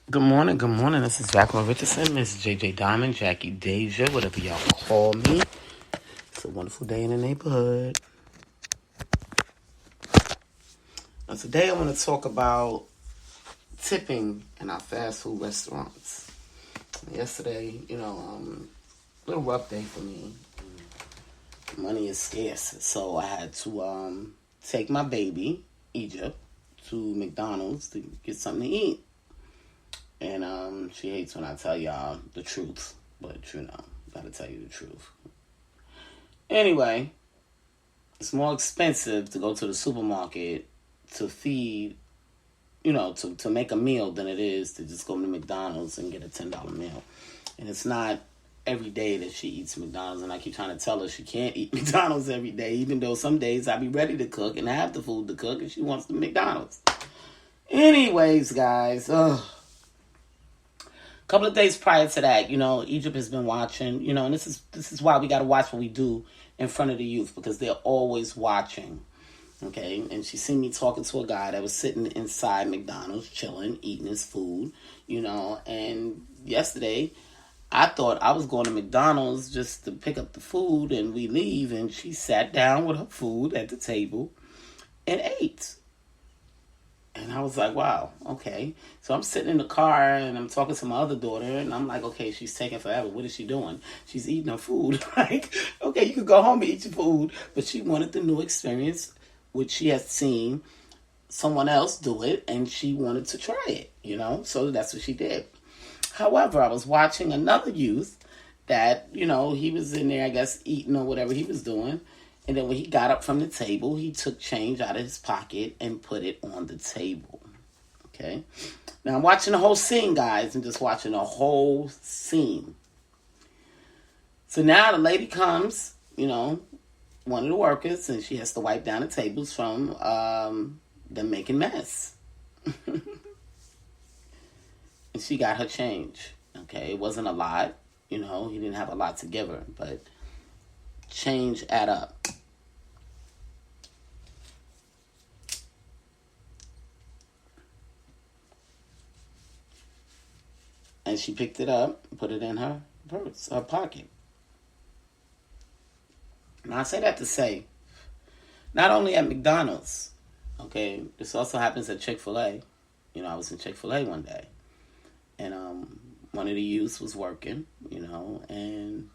Good morning, good morning. This is Jacqueline Richardson, Miss JJ Diamond, Jackie Deja, whatever y'all call me. It's a wonderful day in the neighborhood. Now, today I want to talk about tipping in our fast food restaurants. Yesterday, a little rough day for me. Money is scarce, so I had to take my baby, Egypt, to McDonald's to get something to eat. And she hates when I tell y'all the truth, but gotta tell you the truth. Anyway, it's more expensive to go to the supermarket to feed, to make a meal than it is to just go to McDonald's and get a $10 meal. And it's not every day that she eats McDonald's, and I keep trying to tell her she can't eat McDonald's every day, even though some days I be ready to cook and have the food to cook, and she wants the McDonald's. Anyways, guys, a couple of days prior to that, Egypt has been watching, and this is why we got to watch what we do in front of the youth, because they're always watching. Okay, and she seen me talking to a guy that was sitting inside McDonald's, chilling, eating his food, and yesterday I thought I was going to McDonald's just to pick up the food and we leave, and she sat down with her food at the table and ate. And I was like, wow, okay. So I'm sitting in the car and I'm talking to my other daughter and I'm like, okay, she's taking forever. What is she doing? She's eating her food. Like, okay, you could go home and eat your food. But she wanted the new experience, which she had seen someone else do it, and she wanted to try it, So that's what she did. However, I was watching another youth that, he was in there, I guess, eating or whatever he was doing. And then when he got up from the table, he took change out of his pocket and put it on the table. Okay? Now, I'm watching the whole scene, guys. I'm just watching the whole scene. So now the lady comes, one of the workers, and she has to wipe down the tables from them making mess. And she got her change. Okay? It wasn't a lot. He didn't have a lot to give her. But change add up. And she picked it up, put it in her purse, her pocket. Now I say that to say, not only at McDonald's, okay, this also happens at Chick-fil-A. I was in Chick-fil-A one day, and one of the youths was working, and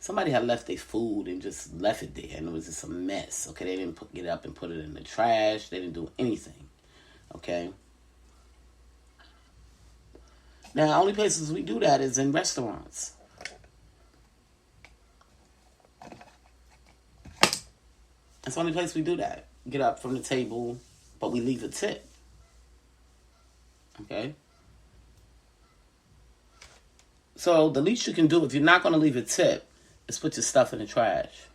somebody had left their food and just left it there, and it was just a mess. Okay, they didn't get up and put it in the trash. They didn't do anything. Okay. Now, only places we do that is in restaurants. That's the only place we do that. Get up from the table, but we leave a tip. Okay? So, the least you can do if you're not going to leave a tip is put your stuff in the trash.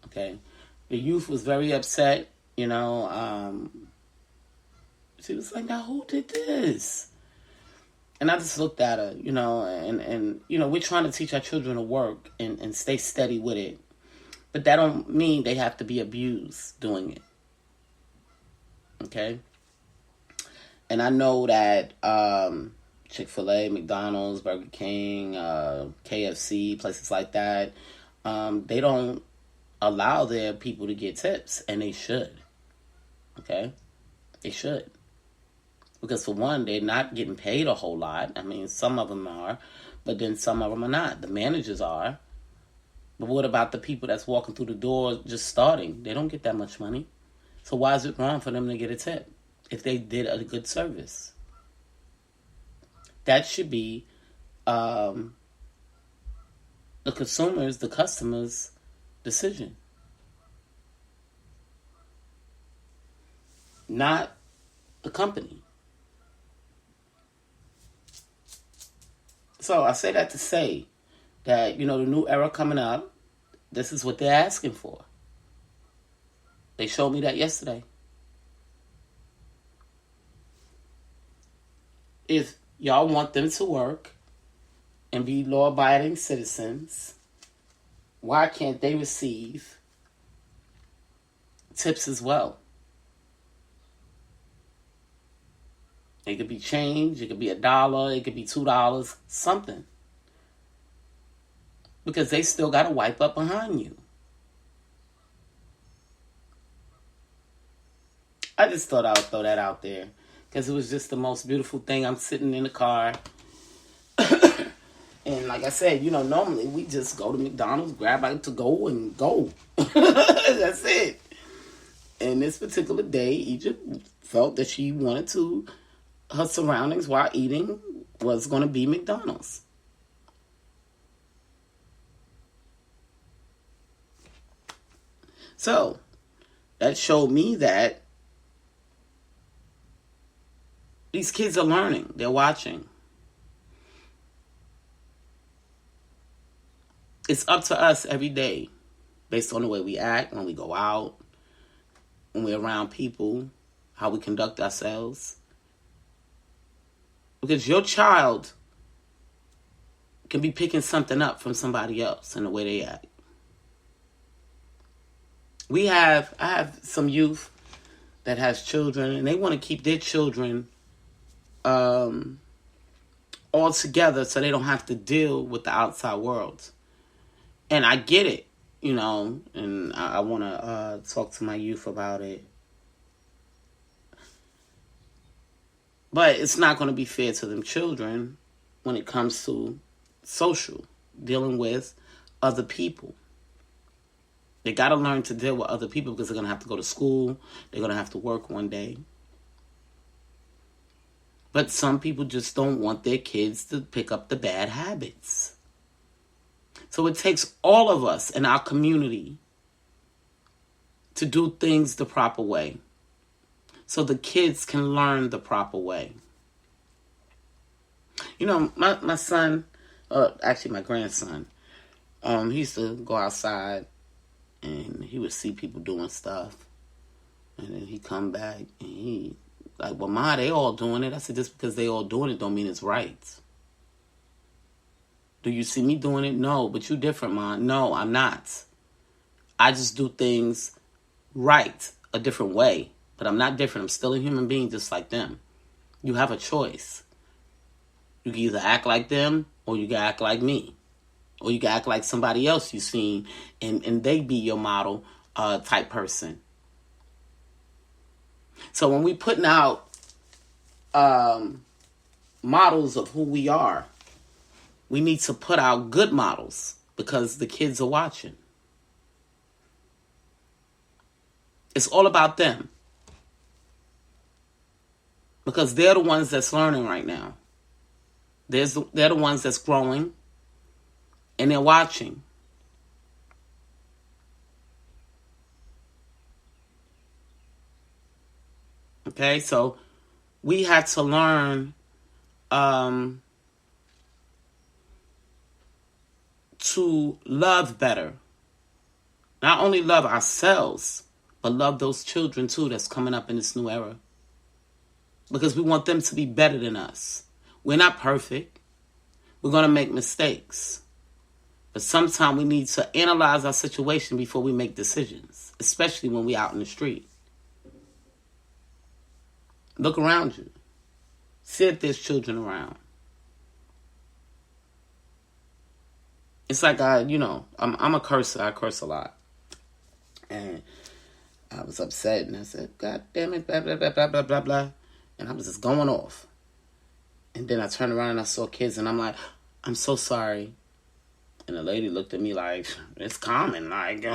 Okay? The youth was very upset, She was like, now who did this? And I just looked at her, and we're trying to teach our children to work and stay steady with it. But that don't mean they have to be abused doing it. Okay? And I know that Chick-fil-A, McDonald's, Burger King, KFC, places like that, they don't allow their people to get tips, and they should. Okay? They should. Because for one, they're not getting paid a whole lot. I mean, some of them are, but then some of them are not. The managers are. But what about the people that's walking through the door just starting? They don't get that much money. So why is it wrong for them to get a tip if they did a good service? That should be the consumers, the customers' decision. Not the company. So I say that to say that, the new era coming up, this is what they're asking for. They showed me that yesterday. If y'all want them to work and be law-abiding citizens, why can't they receive tips as well? It could be change. It could be $1. It could be $2. Something. Because they still got to wipe up behind you. I just thought I would throw that out there. Because it was just the most beautiful thing. I'm sitting in the car. And like I said, normally we just go to McDonald's, grab out to go and go. That's it. And this particular day, Egypt felt that she wanted to, her surroundings while eating was going to be McDonald's. So, that showed me that these kids are learning. They're watching. It's up to us every day, based on the way we act, when we go out, when we're around people, how we conduct ourselves. Because your child can be picking something up from somebody else in the way they act. I have some youth that has children, and they want to keep their children all together so they don't have to deal with the outside world. And I get it, and I want to talk to my youth about it. But it's not going to be fair to them children when it comes to social, dealing with other people. They got to learn to deal with other people because they're going to have to go to school. They're going to have to work one day. But some people just don't want their kids to pick up the bad habits. So it takes all of us in our community to do things the proper way so the kids can learn the proper way. My son, actually my grandson, he used to go outside and he would see people doing stuff. And then he'd come back and he like, well, Ma, they all doing it. I said, just because they all doing it don't mean it's right. Do you see me doing it? No, but you different, Ma. No, I'm not. I just do things right, a different way. But I'm not different. I'm still a human being just like them. You have a choice. You can either act like them or you can act like me. Or you can act like somebody else you've seen and they be your model type person. So when we putting out models of who we are, we need to put out good models because the kids are watching. It's all about them. Because they're the ones that's learning right now. They're the ones that's growing. And they're watching. Okay, so we have to learn to love better. Not only love ourselves, but love those children too that's coming up in this new era. Because we want them to be better than us. We're not perfect. We're going to make mistakes. But sometimes we need to analyze our situation before we make decisions, especially when we're out in the street. Look around you. See if there's children around. It's like I'm a cursor. I curse a lot. And I was upset and I said, God damn it, blah, blah, blah, blah, blah, blah, blah. And I was just going off. And then I turned around and I saw kids and I'm like, I'm so sorry. And the lady looked at me like, it's common, like,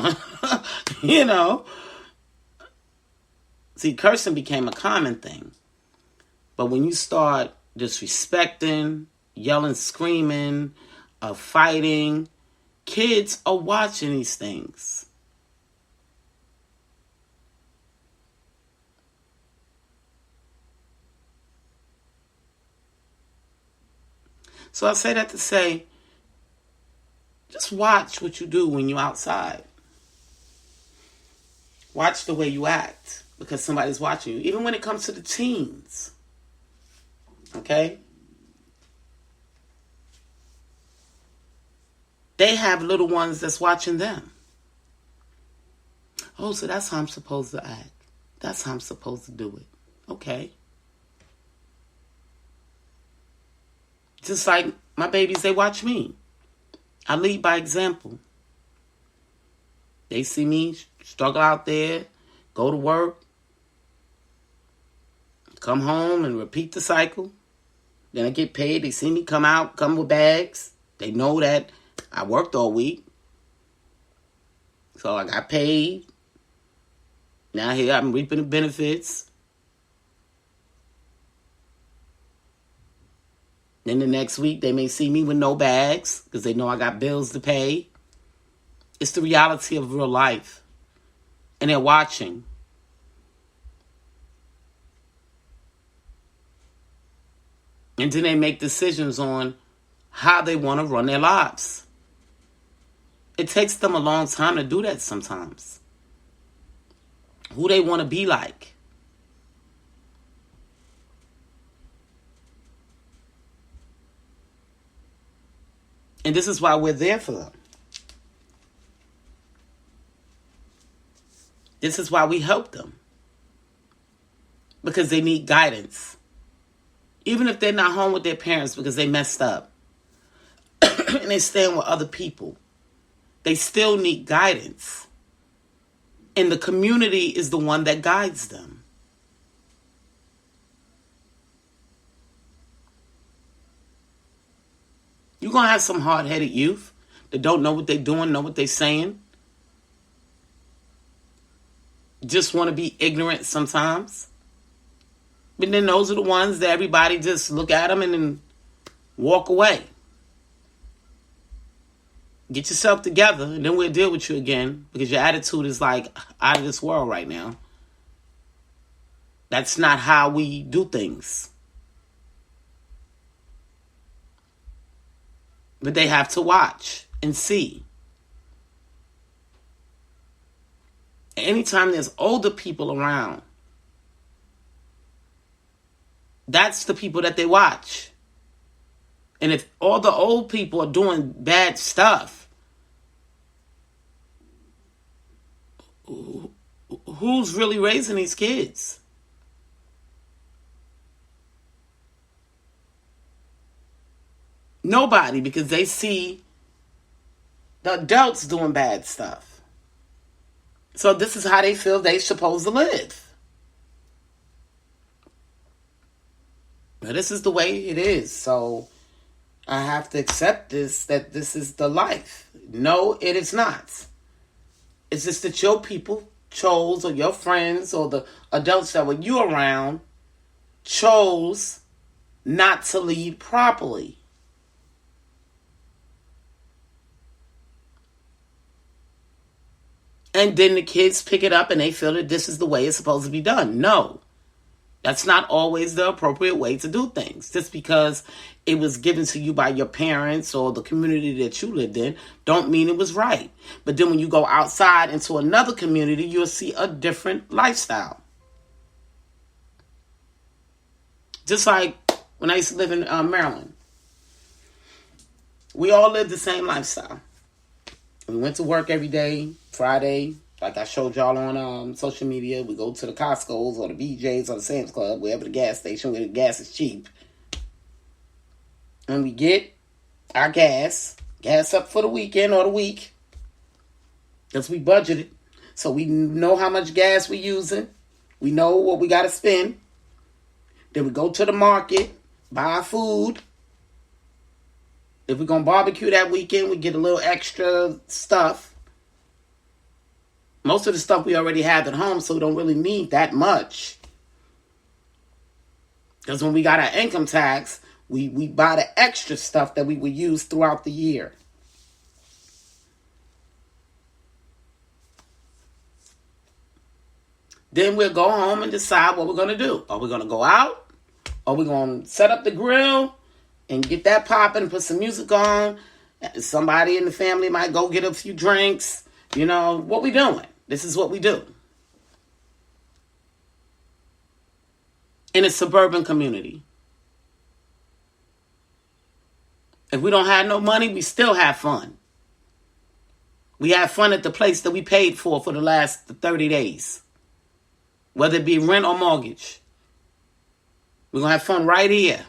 See, cursing became a common thing. But when you start disrespecting, yelling, screaming, fighting, kids are watching these things. So I say that to say, just watch what you do when you're outside. Watch the way you act because somebody's watching you. Even when it comes to the teens. Okay? They have little ones that's watching them. Oh, so that's how I'm supposed to act. That's how I'm supposed to do it. Okay. Just like my babies, they watch me. I lead by example. They see me struggle out there, go to work, come home and repeat the cycle. Then I get paid. They see me come with bags. They know that I worked all week. So I got paid. Now here I'm reaping the benefits. Then the next week they may see me with no bags because they know I got bills to pay. It's the reality of real life. And they're watching. And then they make decisions on how they want to run their lives. It takes them a long time to do that sometimes. Who they want to be like. And this is why we're there for them. This is why we help them. Because they need guidance. Even if they're not home with their parents because they messed up. And they're staying with other people. They still need guidance. And the community is the one that guides them. You're going to have some hard-headed youth that don't know what they're doing, know what they're saying. Just want to be ignorant sometimes. But then those are the ones that everybody just look at them and then walk away. Get yourself together and then we'll deal with you again because your attitude is like out of this world right now. That's not how we do things. But they have to watch and see. Anytime there's older people around, that's the people that they watch. And if all the old people are doing bad stuff, who's really raising these kids? Nobody, because they see the adults doing bad stuff. So this is how they feel they're supposed to live. But this is the way it is. So I have to accept this, that this is the life. No, it is not. It's just that your people chose, or your friends, or the adults that were you around, chose not to lead properly. And then the kids pick it up and they feel that this is the way it's supposed to be done. No. That's not always the appropriate way to do things. Just because it was given to you by your parents or the community that you lived in, don't mean it was right. But then when you go outside into another community, you'll see a different lifestyle. Just like when I used to live in Maryland. We all lived the same lifestyle. We went to work every day, Friday. Like I showed y'all on social media, we go to the Costco's or the BJ's or the Sam's Club, wherever the gas station where the gas is cheap. And we get our gas up for the weekend or the week. Because we budgeted. So we know how much gas we're using. We know what we got to spend. Then we go to the market, buy our food. If we're going to barbecue that weekend, we get a little extra stuff. Most of the stuff we already have at home, so we don't really need that much. Because when we got our income tax, we buy the extra stuff that we would use throughout the year. Then we'll go home and decide what we're going to do. Are we going to go out? Are we going to set up the grill and get that popping, put some music on? Somebody in the family might go get a few drinks. You know, what we doing? This is what we do. In a suburban community. If we don't have no money, we still have fun. We have fun at the place that we paid for the last 30 days. Whether it be rent or mortgage. We're going to have fun right here.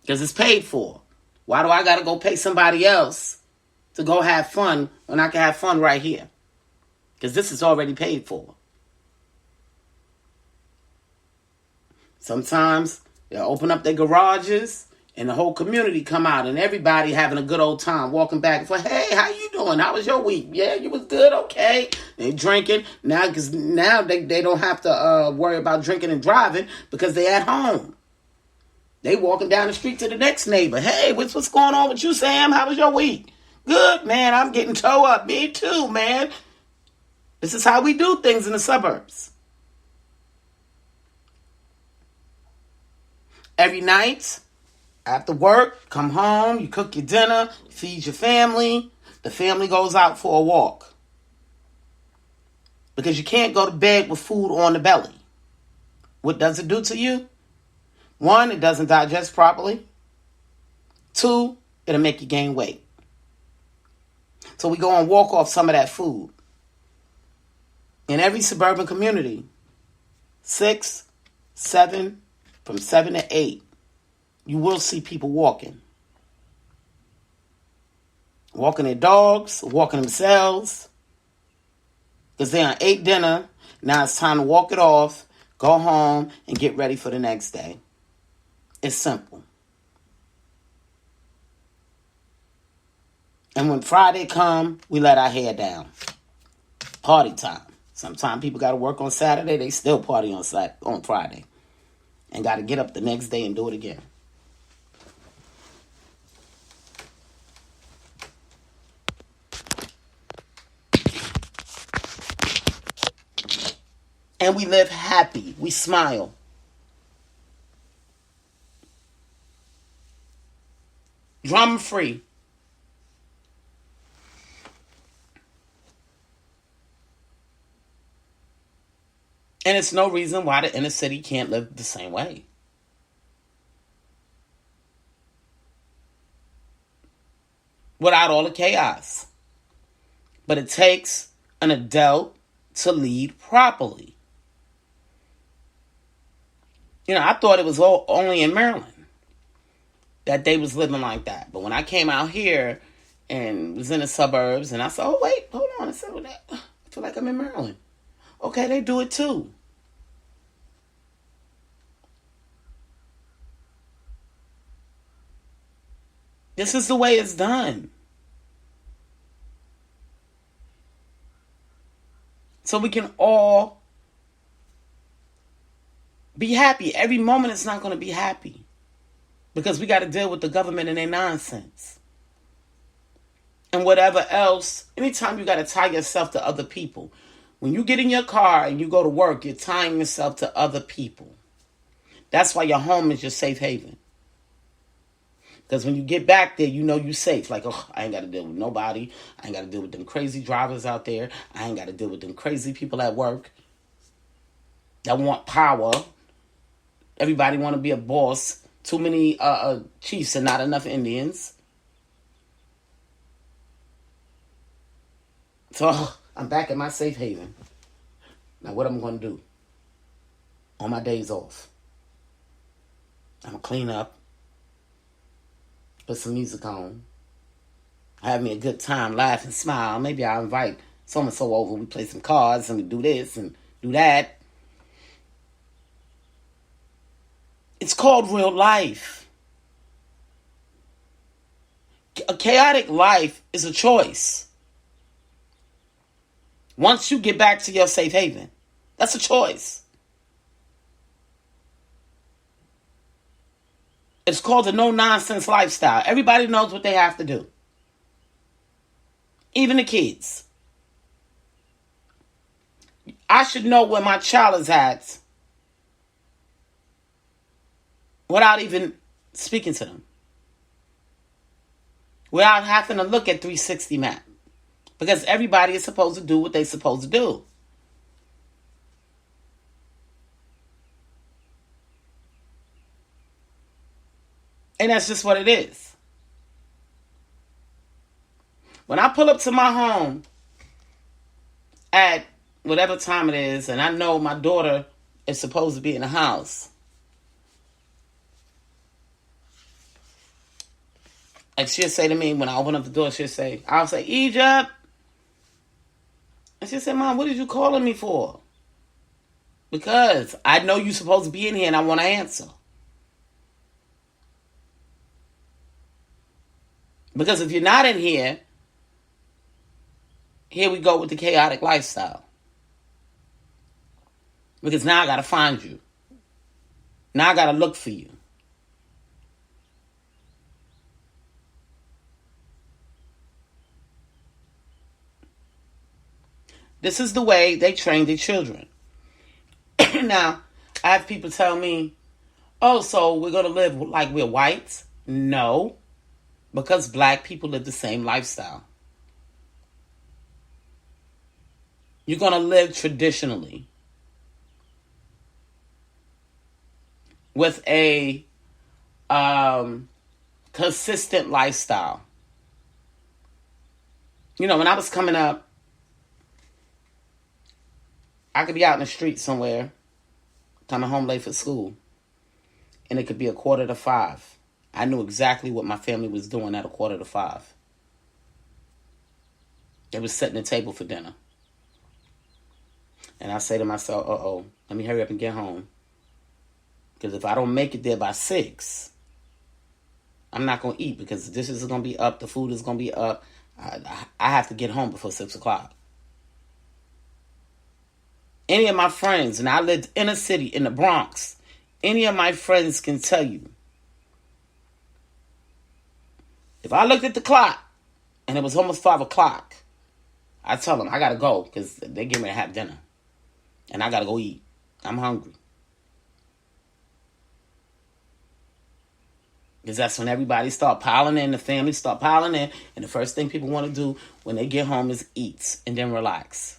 Because it's paid for. Why do I got to go pay somebody else to go have fun when I can have fun right here? Because this is already paid for. Sometimes they'll open up their garages and the whole community come out and everybody having a good old time walking back and forth. Hey, how you doing? How was your week? Yeah, you was good? Okay. They drinking. Now, because now they don't have to worry about drinking and driving because they at home. They walking down the street to the next neighbor. Hey, what's going on with you, Sam? How was your week? Good, man. I'm getting toe up. Me too, man. This is how we do things in the suburbs. Every night, after work, come home, you cook your dinner, feed your family. The family goes out for a walk. Because you can't go to bed with food on the belly. What does it do to you? 1, it doesn't digest properly. 2, it'll make you gain weight. So we go and walk off some of that food. In every suburban community, 6, 7, from 7 to 8, you will see people walking. Walking their dogs, walking themselves. Because they ate dinner. Now it's time to walk it off, go home, and get ready for the next day. It's simple. And when Friday come, we let our hair down. Party time. Sometimes people got to work on Saturday. They still party on Friday. And got to get up the next day and do it again. And we live happy. We smile. Drama free. And it's no reason why the inner city can't live the same way. Without all the chaos. But it takes an adult to lead properly. You know, I thought it was only in Maryland that they was living like that. But when I came out here and was in the suburbs, and I said, oh, wait, hold on. I said, I feel like I'm in Maryland. Okay, they do it too. This is the way it's done. So we can all be happy. Every moment it's not going to be happy. Because we got to deal with the government and their nonsense. And whatever else, anytime you got to tie yourself to other people. When you get in your car and you go to work, you're tying yourself to other people. That's why your home is your safe haven. Because when you get back there, you know you're safe. Like, oh, I ain't got to deal with nobody. I ain't got to deal with them crazy drivers out there. I ain't got to deal with them crazy people at work that want power. Everybody want to be a boss. Too many chiefs and not enough Indians. So I'm back at my safe haven. Now what I'm going to do on my days off? I'm going to clean up. Put some music on. Have me a good time, laugh and smile. Maybe I'll invite so-and-so over. We play some cards and we do this and do that. It's called real life. A chaotic life is a choice. Once you get back to your safe haven, that's a choice. It's called the no-nonsense lifestyle. Everybody knows what they have to do. Even the kids. I should know where my child is at without even speaking to them. Without having to look at 360 map. Because everybody is supposed to do what they're supposed to do. And that's just what it is. When I pull up to my home at whatever time it is, and I know my daughter is supposed to be in the house, And she'll say to me, when I open up the door, I'll say, Egypt. And she'll say, Mom, what did you calling me for? Because I know you're supposed to be in here and I want to answer. Because if you're not in here, here we go with the chaotic lifestyle. Because now I got to find you. Now I got to look for you. This is the way they train their children. Now, I have people tell me, oh, so we're going to live like we're whites? No, because black people live the same lifestyle. You're going to live traditionally with a consistent lifestyle. You know, when I was coming up, I could be out in the street somewhere, coming home late for school, and it could be 4:45. I knew exactly what my family was doing at 4:45. They were setting the table for dinner. And I say to myself, let me hurry up and get home. Because if I don't make it there by 6, I'm not going to eat, because the dishes are going to be up, the food is going to be up. I have to get home before 6 o'clock. Any of my friends, and I lived in a city, in the Bronx, any of my friends can tell you, if I looked at the clock and it was almost 5 o'clock, I tell them I got to go because they're getting ready to have dinner. And I got to go eat. I'm hungry. Because that's when everybody start piling in, the family start piling in, and the first thing people want to do when they get home is eat and then relax.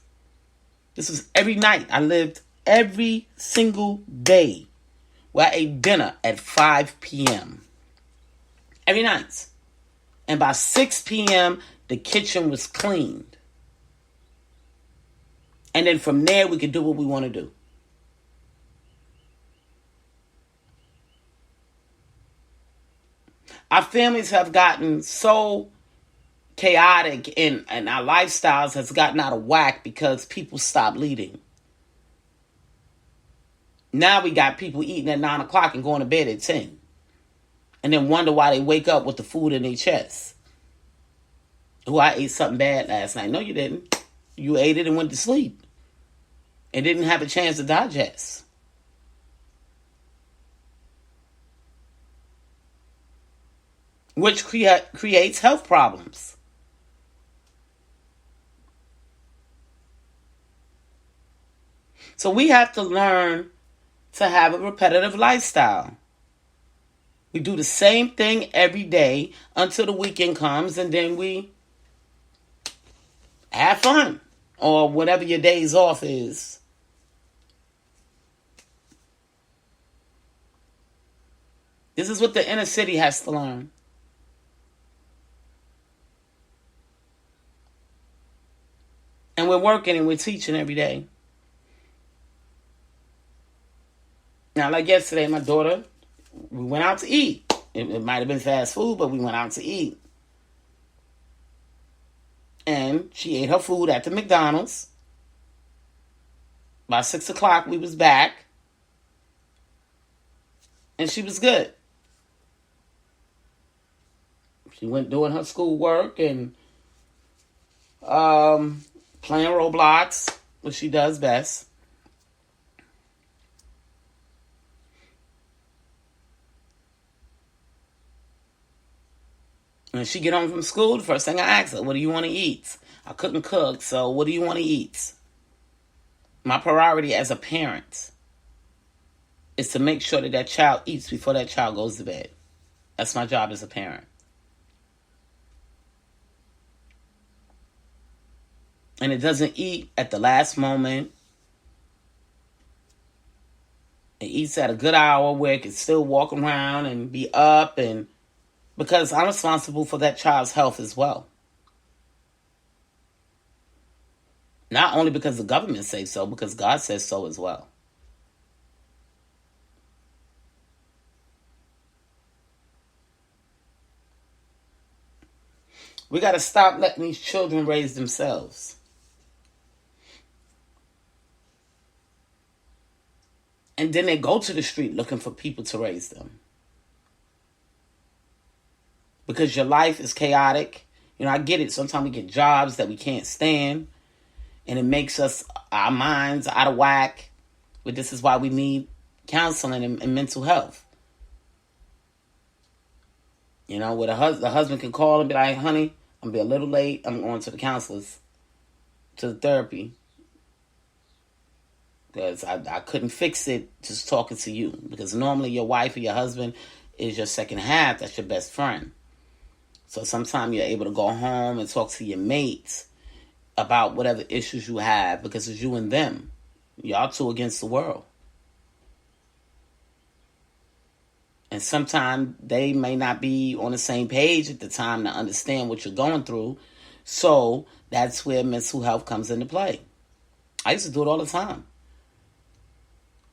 This was every night. I lived every single day where I ate dinner at 5 p.m. Every night. And by 6 p.m., the kitchen was cleaned. And then from there, we could do what we want to do. Our families have gotten so chaotic and our lifestyles has gotten out of whack because people stopped leading. Now we got people eating at 9 o'clock and going to bed at 10. And then wonder why they wake up with the food in their chest. Oh, I ate something bad last night. No, you didn't. You ate it and went to sleep. And didn't have a chance to digest. Which creates health problems. So we have to learn to have a repetitive lifestyle. We do the same thing every day until the weekend comes, and then we have fun. Or whatever your days off is. This is what the inner city has to learn. And we're working and we're teaching every day. Now, like yesterday, my daughter, we went out to eat. It might have been fast food, but we went out to eat. And she ate her food at the Mcdonald's. By 6 o'clock, we was back. And she was good. She went doing her schoolwork and playing Roblox, which she does best. When she get home from school, the first thing I ask her, what do you want to eat? I couldn't cook, so what do you want to eat? My priority as a parent is to make sure that child eats before that child goes to bed. That's my job as a parent. And it doesn't eat at the last moment. It eats at a good hour where it can still walk around and be up, and because I'm responsible for that child's health as well. Not only because the government says so, because God says so as well. We got to stop letting these children raise themselves. And then they go to the street looking for people to raise them. Because your life is chaotic. You know, I get it. Sometimes we get jobs that we can't stand. And it makes us, our minds out of whack. But this is why we need counseling and mental health. You know, where the husband can call and be like, honey, I'm going to be a little late. I'm going to the counselors, to the therapy. Because I couldn't fix it just talking to you. Because normally your wife or your husband is your second half. That's your best friend. So sometimes you're able to go home and talk to your mates about whatever issues you have. Because it's you and them. Y'all two against the world. And sometimes they may not be on the same page at the time to understand what you're going through. So that's where mental health comes into play. I used to do it all the time.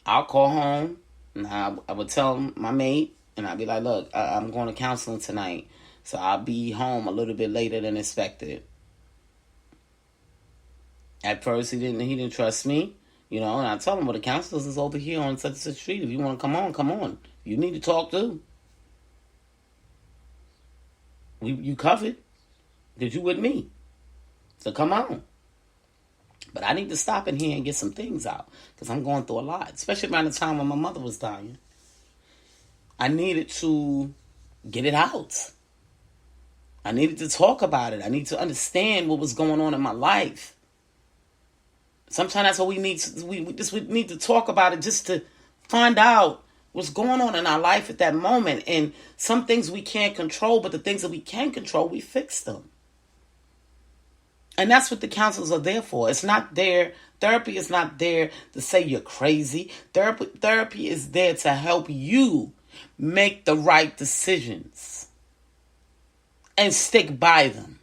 I'll call home and I would tell my mate and I'd be like, look, I'm going to counseling tonight. So I'll be home a little bit later than expected. At first he didn't trust me, you know, and I told him, well, the counselors is over here on such and such street. If you want to come on, come on. You need to talk too. You covered. Because you with me. So come on. But I need to stop in here and get some things out. Because I'm going through a lot. Especially around the time when my mother was dying. I needed to get it out. I needed to talk about it. I need to understand what was going on in my life. Sometimes that's what we need. We need to talk about it just to find out what's going on in our life at that moment. And some things we can't control, but the things that we can control, we fix them. And that's what the counselors are there for. It's not there. Therapy is not there to say you're crazy. Therapy is there to help you make the right decisions and stick by them.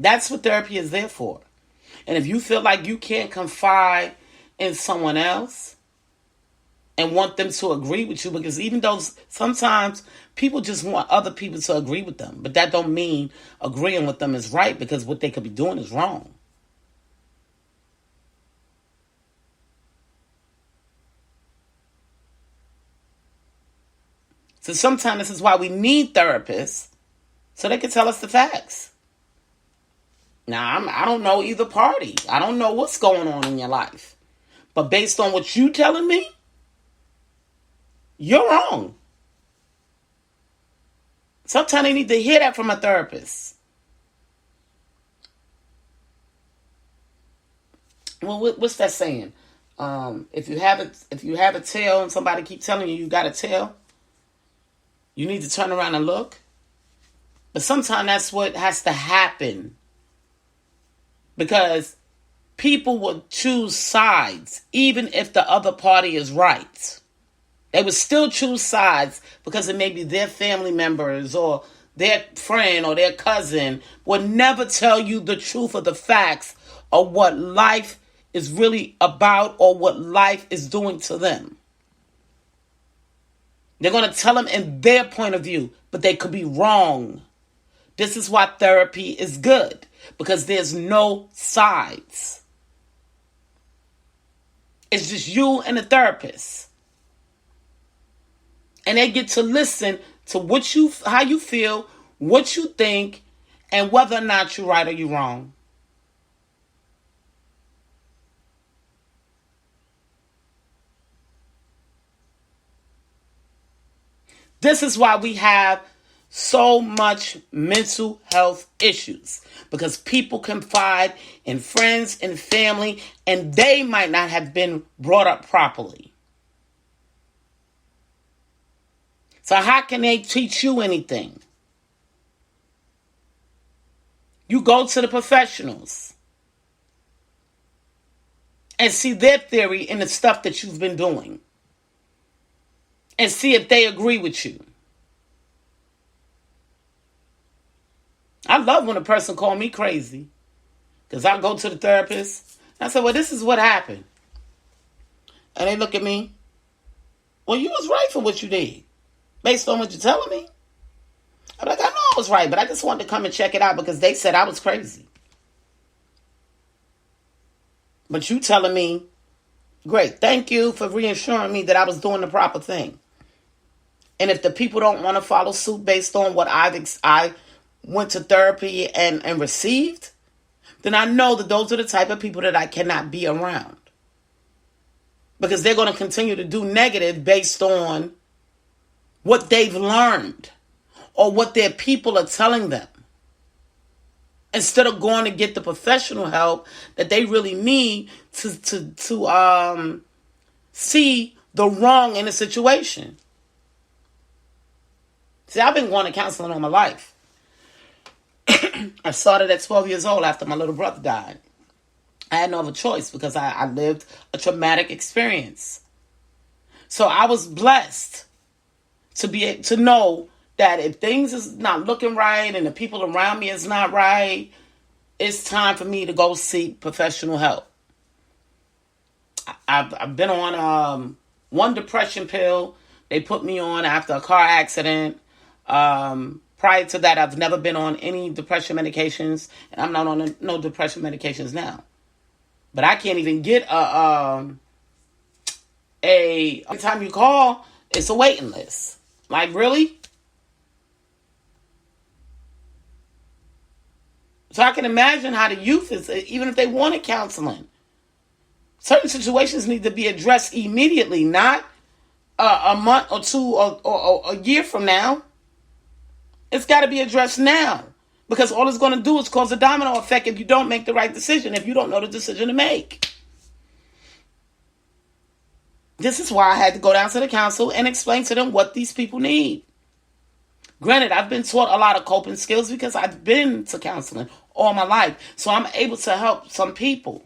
That's what therapy is there for. And if you feel like you can't confide in someone else and want them to agree with you, because even though sometimes people just want other people to agree with them, but that don't mean agreeing with them is right, because what they could be doing is wrong. So sometimes this is why we need therapists, so they can tell us the facts. Now, I don't know either party. I don't know what's going on in your life. But based on what you telling me, you're wrong. Sometimes they need to hear that from a therapist. Well, what's that saying? If you have a tail and somebody keep telling you got a tail, you need to turn around and look. But sometimes that's what has to happen. Because people will choose sides even if the other party is right. They would still choose sides because it may be their family members or their friend or their cousin will never tell you the truth of the facts of what life is really about or what life is doing to them. They're going to tell them in their point of view, but they could be wrong. This is why therapy is good, because there's no sides. It's just you and the therapist. And they get to listen to how you feel, what you think, and whether or not you're right or you're wrong. This is why we have so much mental health issues, because people confide in friends and family, and they might not have been brought up properly. So how can they teach you anything? You go to the professionals and see their theory in the stuff that you've been doing, and see if they agree with you. I love when a person call me crazy, because I go to the therapist. I said, well, this is what happened. And they look at me. Well, you was right for what you did. Based on what you're telling me. I'm like, I know I was right, but I just wanted to come and check it out because they said I was crazy. But you telling me, great, thank you for reassuring me that I was doing the proper thing. And if the people don't want to follow suit based on what I went to therapy and received, then I know that those are the type of people that I cannot be around. Because they're going to continue to do negative based on what they've learned or what their people are telling them. Instead of going to get the professional help that they really need to see the wrong in a situation. See, I've been going to counseling all my life. I started at 12 years old after my little brother died. I had no other choice because I lived a traumatic experience. So I was blessed to know that if things is not looking right and the people around me is not right, it's time for me to go seek professional help. I've been on one depression pill. They put me on after a car accident. Prior to that, I've never been on any depression medications, and I'm not on no depression medications now. But I can't even get every time you call, it's a waiting list. Like, really? So I can imagine how the youth is, even if they wanted counseling. Certain situations need to be addressed immediately, not a month or two or a year from now. It's got to be addressed now. Because all it's going to do is cause a domino effect if you don't make the right decision, if you don't know the decision to make. This is why I had to go down to the council and explain to them what these people need. Granted, I've been taught a lot of coping skills because I've been to counseling all my life. So I'm able to help some people.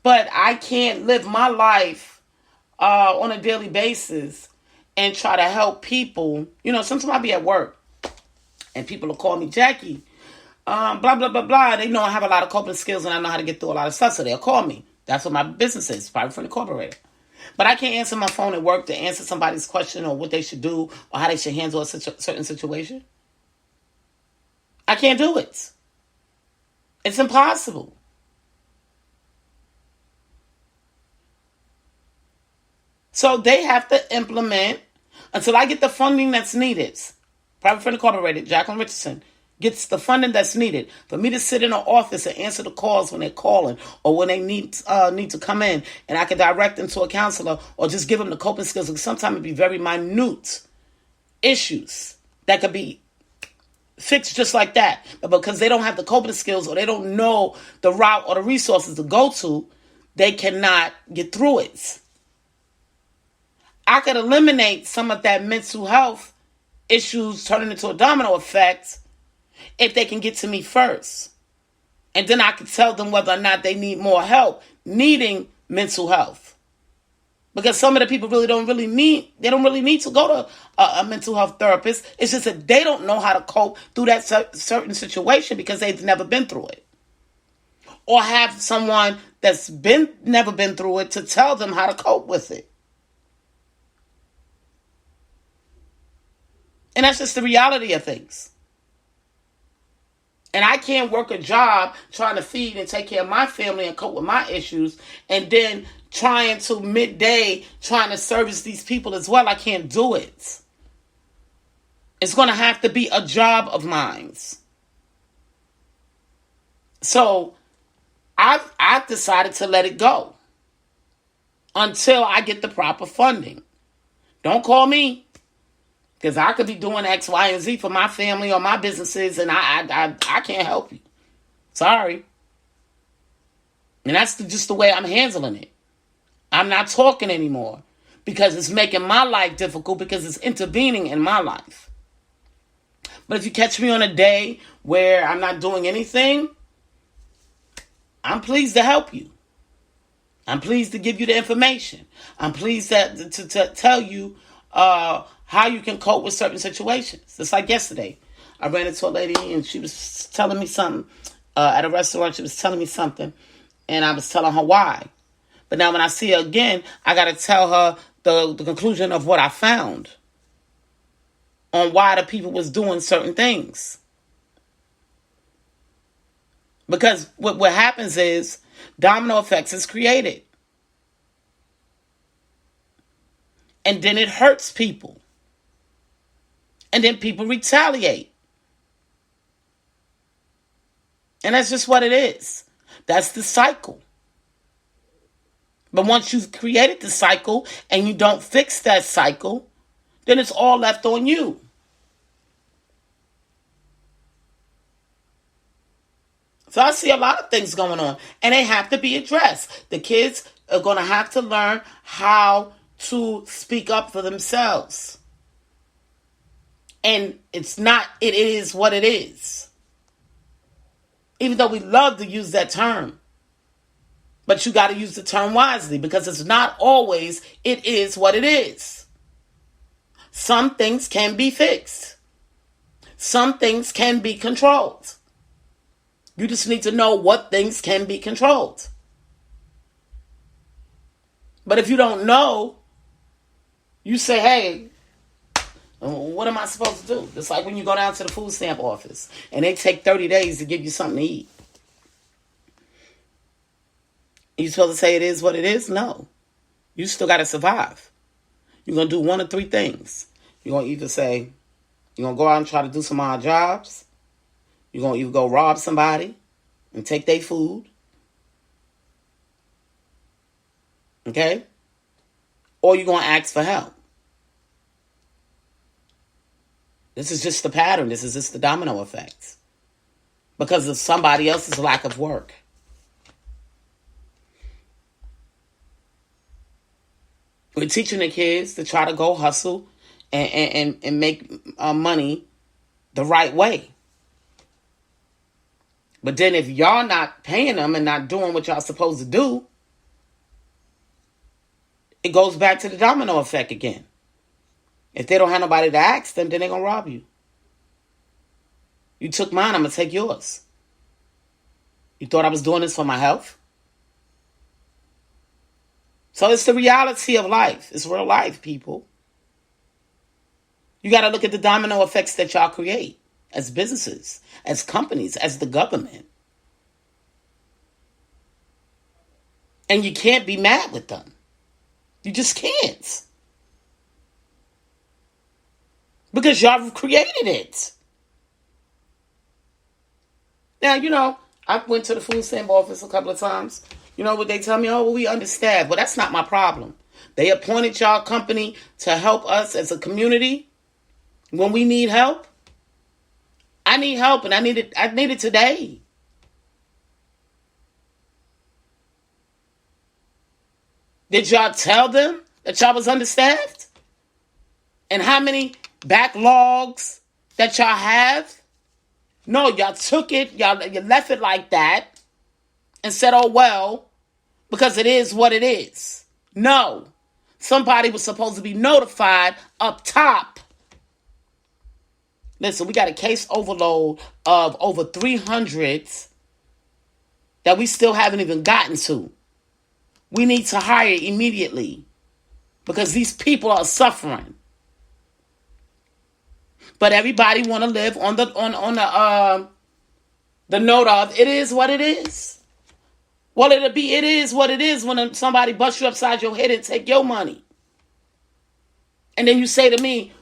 But I can't live my life on a daily basis and try to help people. You know, sometimes I'll be at work and people will call me Jackie. Blah, blah, blah, blah. They know I have a lot of coping skills and I know how to get through a lot of stuff. So they'll call me. That's what my business is, Private Friend Incorporated. But I can't answer my phone at work to answer somebody's question or what they should do or how they should handle a certain situation. I can't do it. It's impossible. So they have to implement until I get the funding that's needed. Private Friend Incorporated, Jacqueline Richardson, gets the funding that's needed for me to sit in an office and answer the calls when they're calling or when they need to come in, and I can direct them to a counselor or just give them the coping skills. Because sometimes it be very minute issues that could be fixed just like that. But because they don't have the coping skills or they don't know the route or the resources to go to, they cannot get through it. I could eliminate some of that mental health issues turning into a domino effect if they can get to me first. And then I can tell them whether or not they need more help needing mental health. Because some of the people don't really need to go to a mental health therapist. It's just that they don't know how to cope through that certain situation because they've never been through it. Or have someone that's never been through it to tell them how to cope with it. And that's just the reality of things. And I can't work a job trying to feed and take care of my family and cope with my issues and then trying to midday trying to service these people as well. I can't do it. It's going to have to be a job of mine. So I've decided to let it go until I get the proper funding. Don't call me. Because I could be doing X, Y, and Z for my family or my businesses, and I can't help you. Sorry. And that's just the way I'm handling it. I'm not talking anymore because it's making my life difficult because it's intervening in my life. But if you catch me on a day where I'm not doing anything, I'm pleased to help you. I'm pleased to give you the information. I'm pleased to tell you how you can cope with certain situations. Just like yesterday. I ran into a lady and she was telling me something at a restaurant. She was telling me something. And I was telling her why. But now when I see her again, I got to tell her the conclusion of what I found on why the people was doing certain things. Because what happens is domino effects is created. And then it hurts people. And then people retaliate. And that's just what it is. That's the cycle. But once you've created the cycle and you don't fix that cycle, then it's all left on you. So I see a lot of things going on, and they have to be addressed. The kids are going to have to learn how to speak up for themselves. And it is what it is. Even though we love to use that term. But you got to use the term wisely, because it's not always it is what it is. Some things can be fixed. Some things can be controlled. You just need to know what things can be controlled. But if you don't know, you say, hey, what am I supposed to do? It's like when you go down to the food stamp office and they take 30 days to give you something to eat. You supposed to say it is what it is? No. You still got to survive. You're going to do one of three things. You're going to either say, you're going to go out and try to do some odd jobs. You're going to either go rob somebody and take their food. Okay? Or you're going to ask for help. This is just the pattern. This is just the domino effect. Because of somebody else's lack of work. We're teaching the kids to try to go hustle and make money the right way. But then if y'all not paying them and not doing what y'all supposed to do, it goes back to the domino effect again. If they don't have nobody to ask them, then they're going to rob you. You took mine, I'm going to take yours. You thought I was doing this for my health? So it's the reality of life. It's real life, people. You got to look at the domino effects that y'all create as businesses, as companies, as the government. And you can't be mad with them. You just can't. Because y'all created it. Now, I went to the food stamp office a couple of times. You know what they tell me? Oh, well, we understand. Well, that's not my problem. They appointed y'all company to help us as a community when we need help. I need help, and I need it today. Did y'all tell them that y'all was understaffed? And how many backlogs that y'all have? No, y'all took it, you left it like that and said, oh, well, because it is what it is. No. Somebody was supposed to be notified up top. Listen, we got a case overload of over 300 that we still haven't even gotten to. We need to hire immediately because these people are suffering. But everybody want to live on the note of it is what it is. Well, it is what it is when somebody busts you upside your head and take your money. And then you say to me,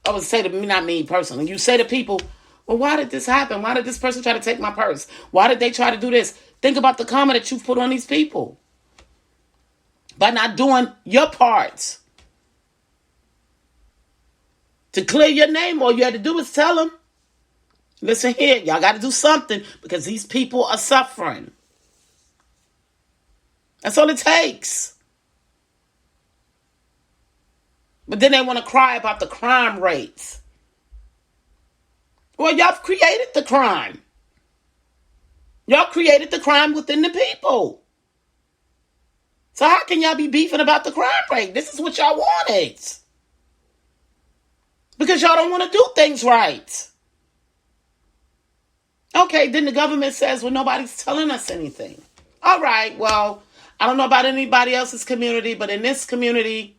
I would say to me, not me personally, you say to people, well, why did this happen? Why did this person try to take my purse? Why did they try to do this? Think about the karma that you've put on these people by not doing your part to clear your name. All you had to do is tell them, listen here, y'all got to do something because these people are suffering. That's all it takes. But then they want to cry about the crime rates. Well, y'all created the crime. Y'all created the crime within the people. So how can y'all be beefing about the crime rate? This is what y'all wanted. Because y'all don't want to do things right. Okay, then the government says, well, nobody's telling us anything. all right, well, I don't know about anybody else's community, but in this community,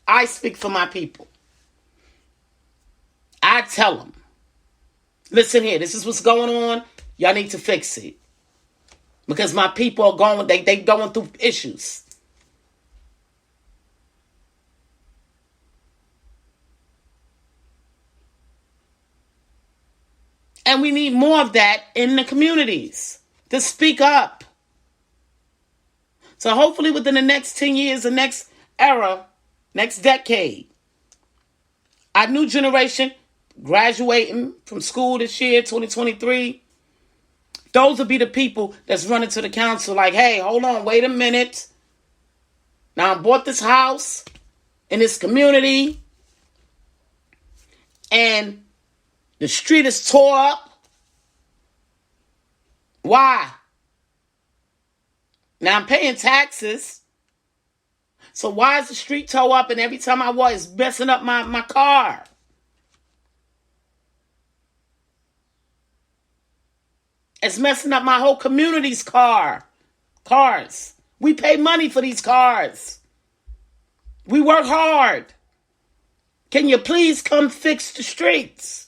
I speak for my people. I tell them, listen here, this is what's going on. Y'all need to fix it. Because my people are going, they going through issues. And we need more of that in the communities to speak up. So hopefully within the next 10 years, the next era, next decade, our new generation graduating from school this year, 2023, those will be the people that's running to the council like, hey, hold on, wait a minute. Now I bought this house in this community and the street is tore up. Why? Now I'm paying taxes. So why is the street tore up and every time I walk it's messing up my car? It's messing up my whole community's cars. We pay money for these cars. We work hard. Can you please come fix the streets?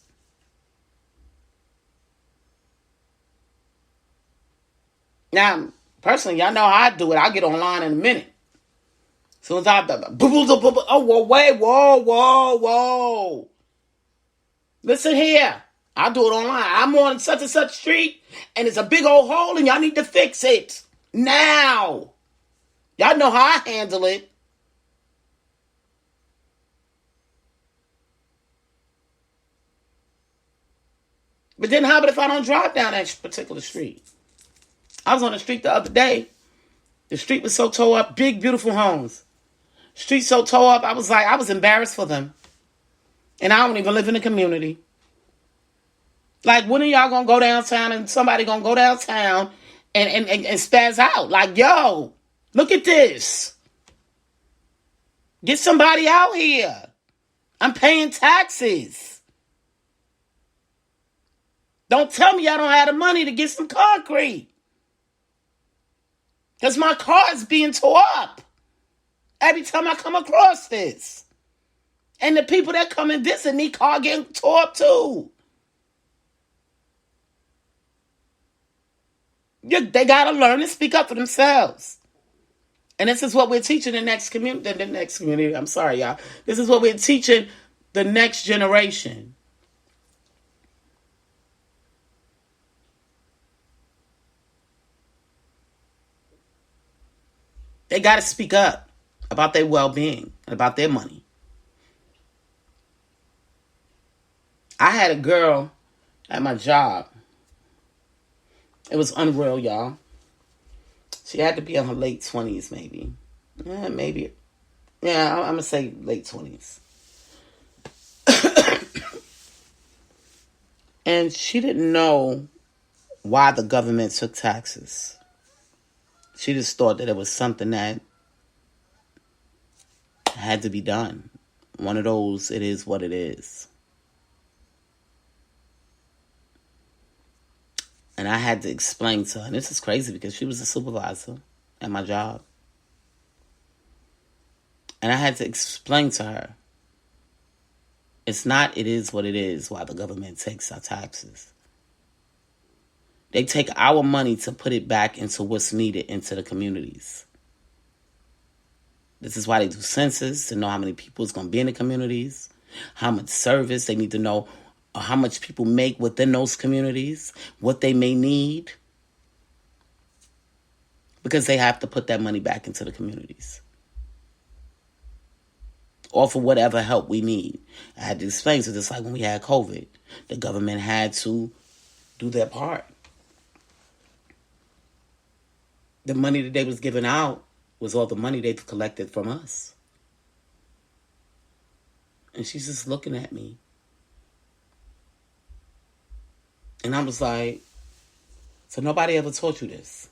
Now, personally, y'all know how I do it. I'll get online in a minute. As soon as whoa. Listen here. I'll do it online. I'm on such and such street, and it's a big old hole, and y'all need to fix it now. Y'all know how I handle it. But then how about if I don't drive down that particular street? I was on the street the other day. The street was so tore up, big, beautiful homes. Street so tore up, I was embarrassed for them. And I don't even live in the community. Like, when are y'all going to go downtown and somebody going to go downtown and spaz out? Like, yo, look at this. Get somebody out here. I'm paying taxes. Don't tell me y'all don't have the money to get some concrete. Because my car is being tore up every time I come across this. And the people that come and visit me, car getting tore up too. They got to learn and speak up for themselves. And this is what we're teaching the next community. I'm sorry, y'all. This is what we're teaching the next generation. They got to speak up about their well-being and about their money. I had a girl at my job. It was unreal, y'all. She had to be in her late 20s, maybe. Maybe. Yeah, I'm going to say late 20s. And she didn't know why the government took taxes. She just thought that it was something that had to be done. One of those, it is what it is. And I had to explain to her, and this is crazy because she was a supervisor at my job. And I had to explain to her, it's not, it is what it is why the government takes our taxes. They take our money to put it back into what's needed into the communities. This is why they do census, to know how many people is going to be in the communities, how much service they need to know, how much people make within those communities, what they may need. Because they have to put that money back into the communities. Or for whatever help we need. I had to explain to this, like when we had COVID, the government had to do their part. The money that they was giving out was all the money they've collected from us. And she's just looking at me. And I was like, so nobody ever taught you this?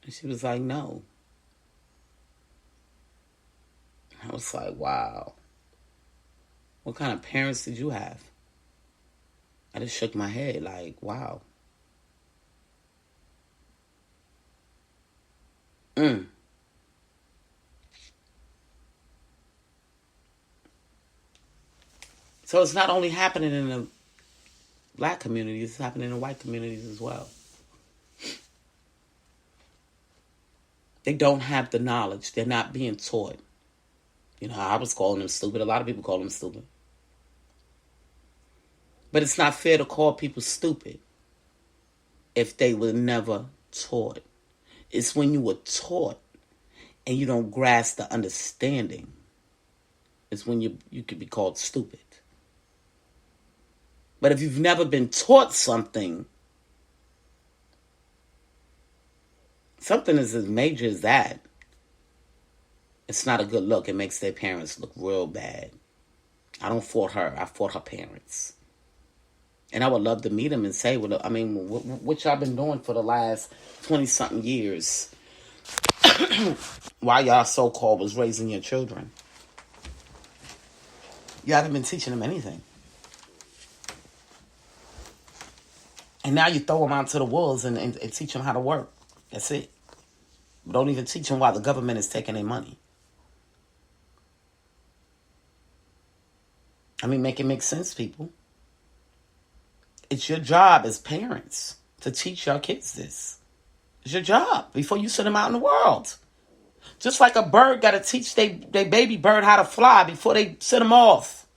And she was like, no. I was like, wow. What kind of parents did you have? I just shook my head like, wow. Mm. So it's not only happening in the black communities, it's happening in white communities as well. They don't have the knowledge. They're not being taught. I was calling them stupid. A lot of people call them stupid. But it's not fair to call people stupid if they were never taught. It's when you were taught and you don't grasp the understanding. It's when you could be called stupid. But if you've never been taught something as major as that, it's not a good look. It makes their parents look real bad. I don't fault her. I fault her parents. And I would love to meet them and say, what y'all been doing for the last 20-something years while y'all so-called was raising your children? You haven't been teaching them anything. And now you throw them out to the wolves and teach them how to work. That's it. Don't even teach them why the government is taking their money. Make it make sense, people. It's your job as parents to teach your kids this. It's your job before you send them out in the world. Just like a bird got to teach their baby bird how to fly before they send them off.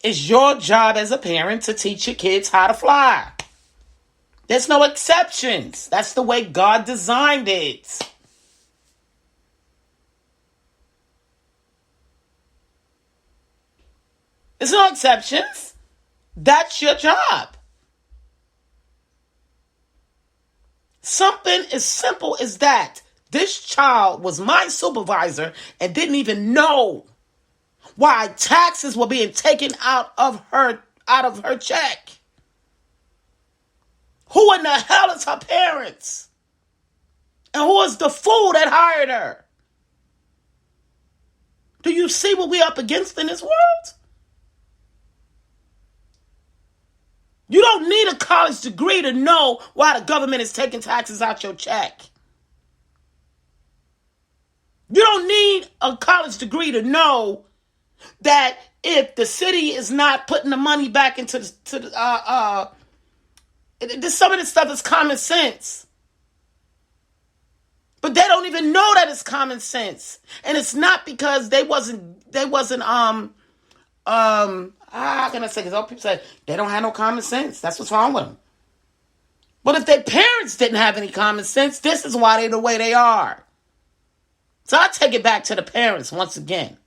It's your job as a parent to teach your kids how to fly. There's no exceptions. That's the way God designed it. There's no exceptions. That's your job. Something as simple as that. This child was my supervisor and didn't even know why taxes were being taken out of her check. Who in the hell is her parents? And who is the fool that hired her? Do you see what we're up against in this world? You don't need a college degree to know why the government is taking taxes out your check. You don't need a college degree to know that if the city is not putting the money back into some of this stuff is common sense. But they don't even know that it's common sense. And it's not because how can I say? Because all people say they don't have no common sense. That's what's wrong with them. But if their parents didn't have any common sense, this is why they're the way they are. So I take it back to the parents once again.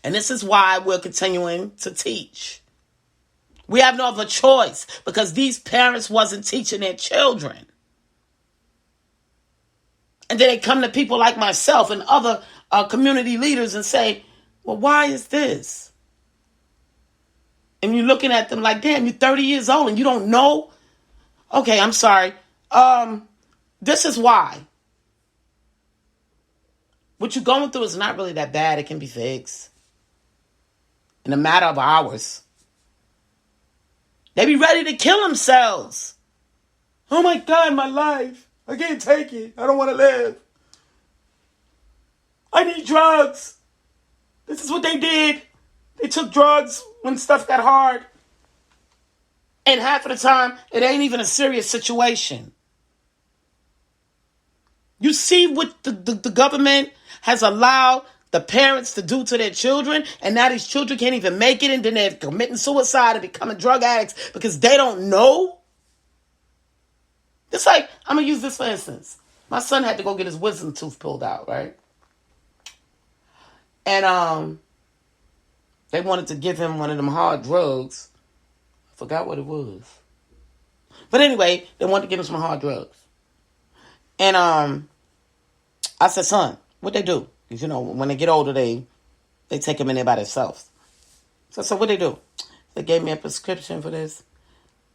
And this is why we're continuing to teach. We have no other choice because these parents wasn't teaching their children. And then they come to people like myself and other community leaders and say, well, why is this? And you're looking at them like, damn, you're 30 years old and you don't know? Okay, I'm sorry. This is why. What you're going through is not really that bad. It can be fixed in a matter of hours. They be ready to kill themselves. Oh my God, my life. I can't take it. I don't want to live. I need drugs. This is what they did. They took drugs when stuff got hard. And half of the time, it ain't even a serious situation. You see what the government has allowed the parents to do to their children, and now these children can't even make it, and then they're committing suicide and becoming drug addicts because they don't know? It's like, I'm going to use this for instance. My son had to go get his wisdom tooth pulled out, right? And they wanted to give him one of them hard drugs. I forgot what it was. But anyway, they wanted to give him some hard drugs. And I said, son, what they do? Because, when they get older, they take them in there by themselves. So I said, what they do? They gave me a prescription for this.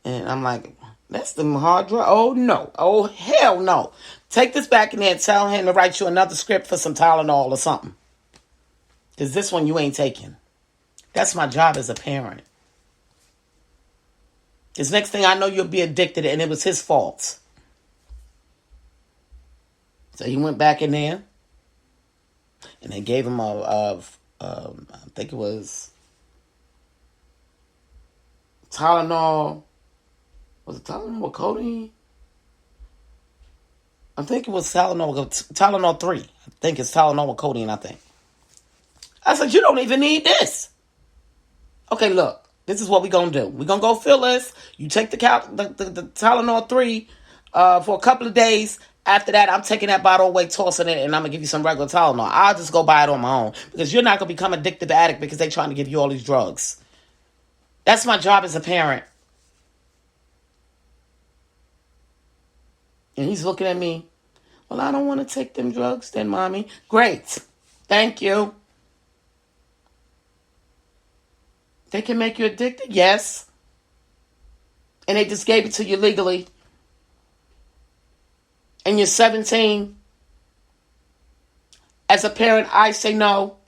And I'm like, that's the hard drug? Oh, no. Oh, hell no. Take this back in there and tell him to write you another script for some Tylenol or something. Because this one you ain't taking. That's my job as a parent. Because next thing I know, you'll be addicted and it was his fault. So he went back in there, and they gave him I think it was Tylenol. Was it Tylenol with codeine? I think it was Tylenol 3. I think it's Tylenol with codeine, I think. I said, you don't even need this. Okay, look. This is what we're going to do. We're going to go fill this. You take the Tylenol 3 for a couple of days. After that, I'm taking that bottle away, tossing it, and I'm going to give you some regular Tylenol. I'll just go buy it on my own. Because you're not going to become addicted to addict because they're trying to give you all these drugs. That's my job as a parent. And he's looking at me. Well, I don't want to take them drugs then, Mommy. Great. Thank you. They can make you addicted? Yes. And they just gave it to you legally. And you're 17. As a parent, I say no.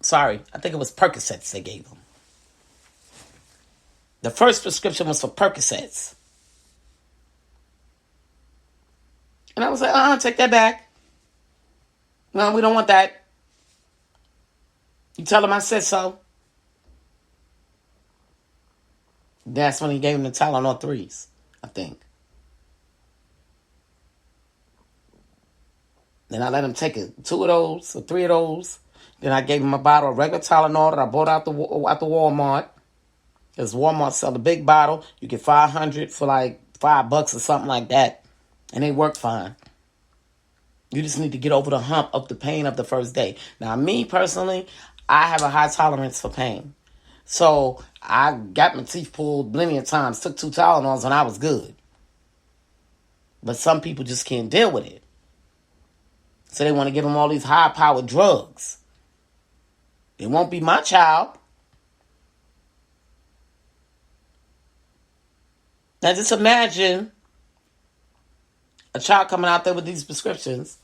Sorry, I think it was Percocets they gave him. The first prescription was for Percocets. And I was like, take that back. No, we don't want that. You tell him I said so. That's when he gave him the Tylenol 3s, I think. Then I let him take 2 of those or 3 of those. Then I gave him a bottle of regular Tylenol that I bought out the Walmart. Because Walmart sell the big bottle. You get 500 for like $5 or something like that. And they work fine. You just need to get over the hump of the pain of the first day. Now, me personally, I have a high tolerance for pain. So I got my teeth pulled plenty of times, took 2 Tylenols, and I was good. But some people just can't deal with it. So they want to give them all these high-powered drugs. It won't be my child. Now just imagine a child coming out there with these prescriptions,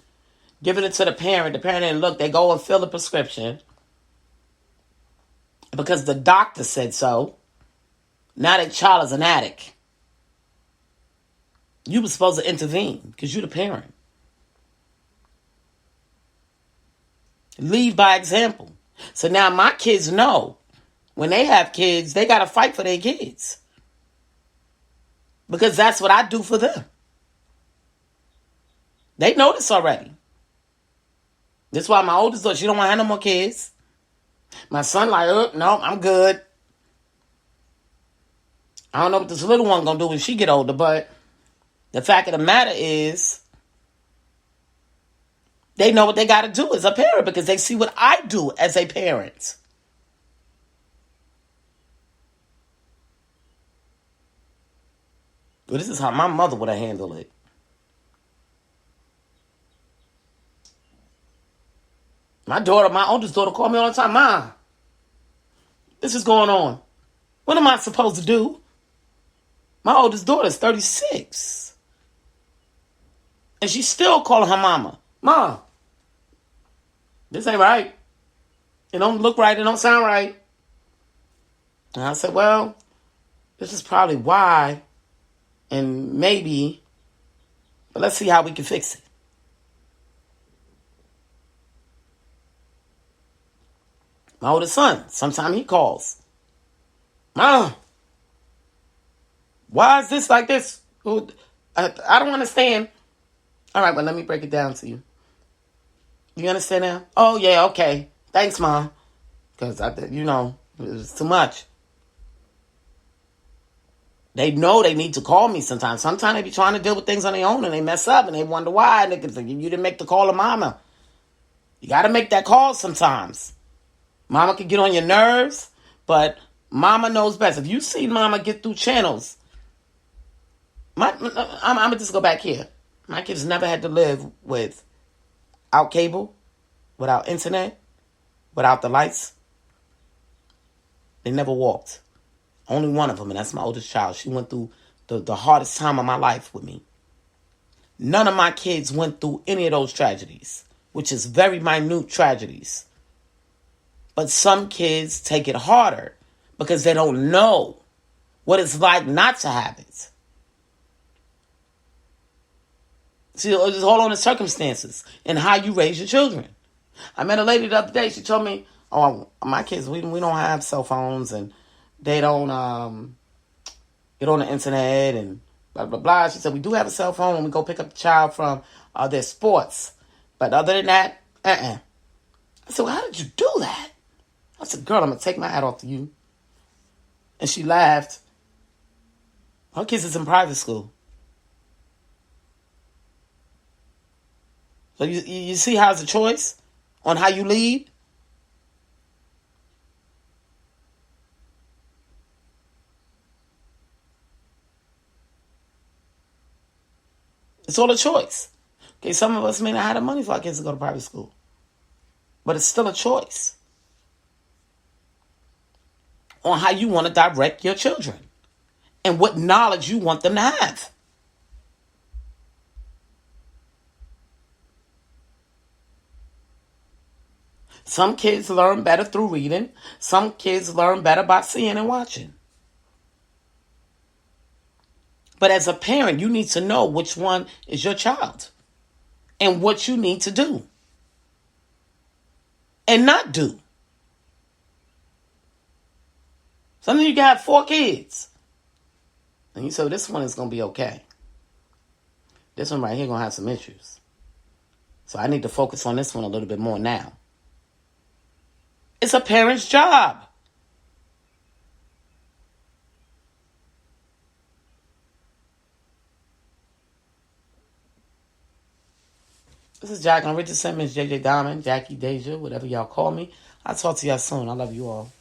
giving it to the parent. The parent didn't look. They go and fill the prescription because the doctor said so. Now that child is an addict. You were supposed to intervene because you're the parent. Lead by example. So now my kids know when they have kids, they got to fight for their kids. Because that's what I do for them. They know this already. That's why my oldest daughter, she don't want to have no more kids. My son like, no, I'm good. I don't know what this little one going to do when she get older, but the fact of the matter is, they know what they got to do as a parent because they see what I do as a parent. Well, this is how my mother would have handled it. My oldest daughter called me all the time. Ma, this is going on. What am I supposed to do? My oldest daughter is 36. And she's still calling her mama. Ma, this ain't right. It don't look right. It don't sound right. And I said, well, this is probably why. And maybe, but let's see how we can fix it. My oldest son, sometimes he calls. Mom, why is this like this? I don't understand. All right, well, let me break it down to you. You understand now? Oh, yeah, okay. Thanks, Mom. Because, it was too much. They know they need to call me sometimes. Sometimes they be trying to deal with things on their own and they mess up and they wonder why. And they can think, you didn't make the call to Mama. You got to make that call sometimes. Mama can get on your nerves, but Mama knows best. If you see Mama get through channels, I'm going to just go back here. My kids never had to live without cable, without internet, without the lights. They never walked. Only one of them, and that's my oldest child. She went through the hardest time of my life with me. None of my kids went through any of those tragedies, which is very minute tragedies. But some kids take it harder because they don't know what it's like not to have it. See, it's all on the circumstances and how you raise your children. I met a lady the other day. She told me, "Oh, my kids, we don't have cell phones, and they don't get on the internet and blah blah blah." She said, "We do have a cell phone when we go pick up the child from their sports, but other than that, I said, "Well, how did you do that?" I said, "Girl, I'm gonna take my hat off to you." And she laughed. Her kids is in private school. So you see how it's a choice on how you lead? It's all a choice. Okay, some of us may not have the money for our kids to go to private school. But it's still a choice on how you want to direct your children and what knowledge you want them to have. Some kids learn better through reading. Some kids learn better by seeing and watching. But as a parent, you need to know which one is your child and what you need to do and not do. Some of you got 4 kids. And you say, this one is going to be okay. This one right here going to have some issues. So I need to focus on this one a little bit more now. It's a parent's job. This is Jacqueline Richard Simmons, JJ Diamond, Jackie, Deja, whatever y'all call me. I'll talk to y'all soon. I love you all.